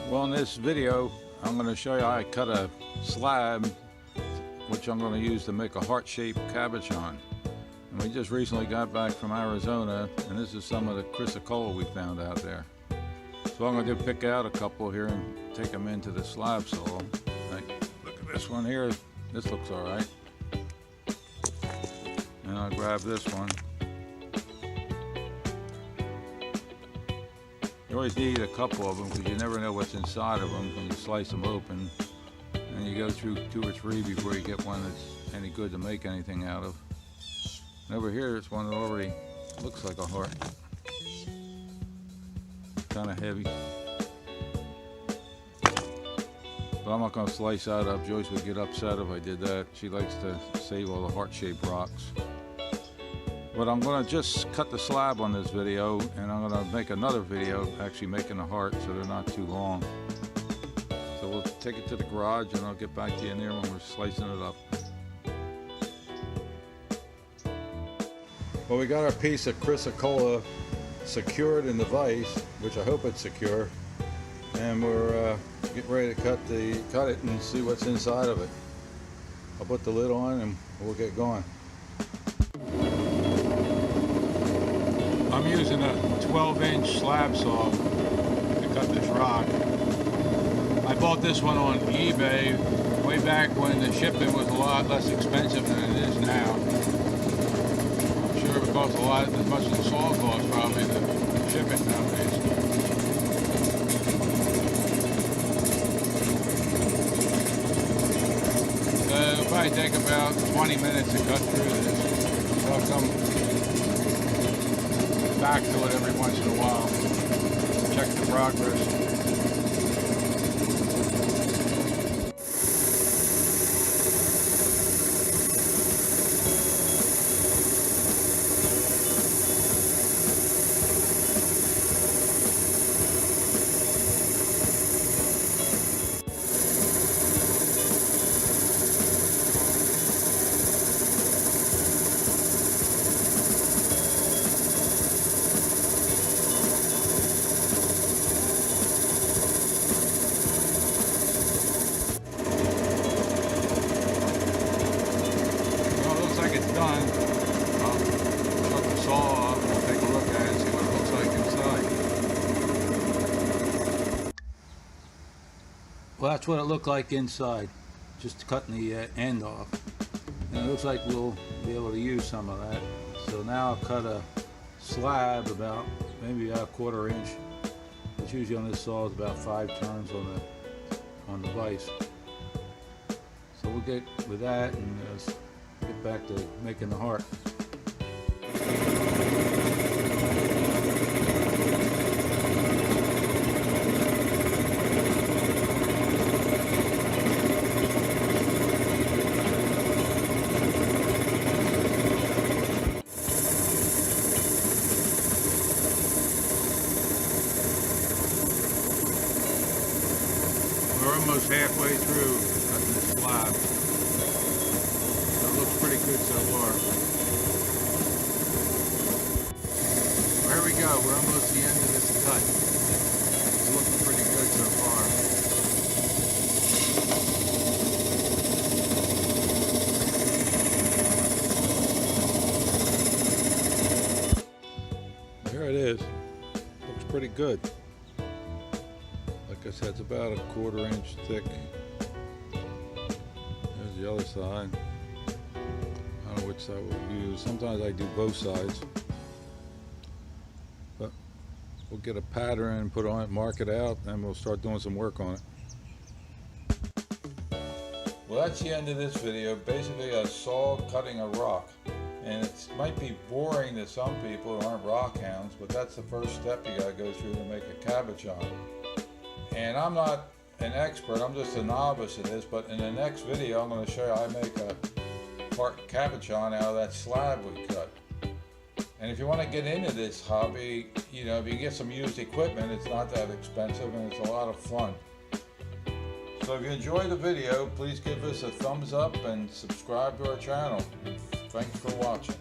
Well, in this video, I'm going to show you how I cut a slab, which I'm going to use to make a heart-shaped cabochon. And we just recently got back from Arizona, and this is some of the Chrysocolla we found out there. So what I'm going to do, pick out a couple here and take them into the slab saw. Like, look at this one here. This looks all right. And I'll grab this one. You always need a couple of them because you never know what's inside of them when you slice them open. And you go through 2 or 3 before you get one that's any good to make anything out of. And over here, it's one that already looks like a heart. Kind of heavy. But I'm not going to slice that up. Joyce would get upset if I did that. She likes to save all the heart-shaped rocks. But I'm going to just cut the slab on this video, and I'm going to make another video actually making the heart so they're not too long. So we'll take it to the garage and I'll get back to you in there when we're slicing it up. Well, we got our piece of Chrysocolla secured in the vise, which I hope it's secure, and we're getting ready to cut it and see what's inside of it. I'll put the lid on and we'll get going. I'm using a 12-inch slab saw to cut this rock. I bought this one on eBay way back when the shipping was a lot less expensive than it is now. I'm sure it costs a lot, as much as the saw costs probably, to ship it nowadays. It'll probably take about 20 minutes to cut through this. So I'll come back to it every once in a while, check the progress. It's done. I'll shut the saw off and we'll take a look at it and see what it looks like inside. Well, that's what it looked like inside, just cutting the end off. And it looks like we'll be able to use some of that. So now I'll cut a slab about maybe about a 1/4 inch, which usually on this saw is about 5 turns on the vise. So we'll get with that and get back to making the heart. We're almost halfway through cutting this slab. Looks pretty good so far. Well, here we go. We're almost the end of this cut. It's looking pretty good so far. Here it is. Looks pretty good. Like I said, it's about a 1/4 inch thick. There's the other side. I don't know which side we'll use. Sometimes I do both sides. But we'll get a pattern and put on it, mark it out, and we'll start doing some work on it. Well, that's the end of this video. Basically a saw cutting a rock. And it might be boring to some people who aren't rockhounds, but that's the first step you gotta go through to make a cabochon. And I'm not an expert, I'm just a novice in this, but in the next video I'm going to show you how I make a heart cabochon out of that slab we cut. And if you want to get into this hobby, you know, if you get some used equipment, it's not that expensive and it's a lot of fun. So if you enjoyed the video, please give us a thumbs up and subscribe to our channel. Thanks for watching.